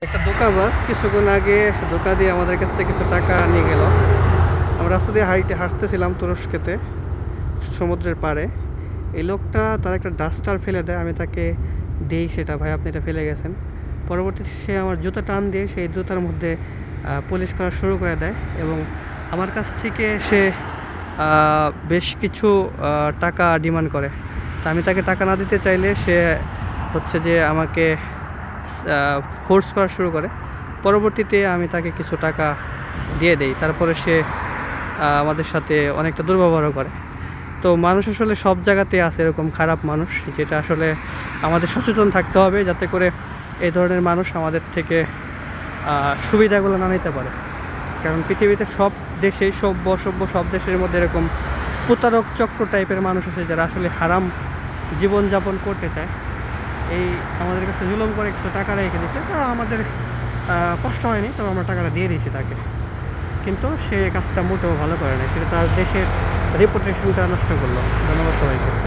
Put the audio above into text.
একটা দোকাবাজ কিছুক্ষণ আগে ধোঁকা দিয়ে আমাদের কাছ থেকে কিছু টাকা নিয়ে গেল। আমরা রাস্তা দিয়ে হাঁটতেছিলাম তুরস্কেতে, সমুদ্রের পাড়ে। এই লোকটা তার একটা ডাস্টার ফেলে দেয়, আমি তাকে দেই সেটা, ভাই আপনি এটা ফেলে গেছেন। পরবর্তীতে সে আমার জুতা টান দিয়ে সেই জুতার মধ্যে পলিশ করা শুরু করে দেয় এবং আমার কাছ থেকে সে বেশ কিছু টাকা ডিমান্ড করে। তা আমি তাকে টাকা না দিতে চাইলে সে হচ্ছে যে আমাকে ফোর্স করা শুরু করে। পরবর্তীতে আমি তাকে কিছু টাকা দিয়ে দেই, তারপরে সে আমাদের সাথে অনেকটা দুর্ব্যবহারও করে। তো মানুষ আসলে সব জায়গাতে আছে এরকম খারাপ মানুষ, যেটা আসলে আমাদের সচেতন থাকতে হবে যাতে করে এই ধরনের মানুষ আমাদের থেকে সুবিধাগুলো না নিতে পারে। কারণ পৃথিবীতে সব দেশেই সব দেশের মধ্যে এরকম প্রতারক চক্র টাইপের মানুষ আছে যারা আসলে হারাম জীবনযাপন করতে চায়। এই আমাদের কাছে জুলুম করে কিছু টাকা রেখে দিয়েছে, তো আমাদের কষ্ট হয়নি, তবে আমরা টাকাটা দিয়ে দিয়েছি তাকে। কিন্তু সে কাজটা মোটেও ভালো করে না, সেটা তার দেশের রেপুটেশনটা নষ্ট করলো। ধন্যবাদ সবাইকে।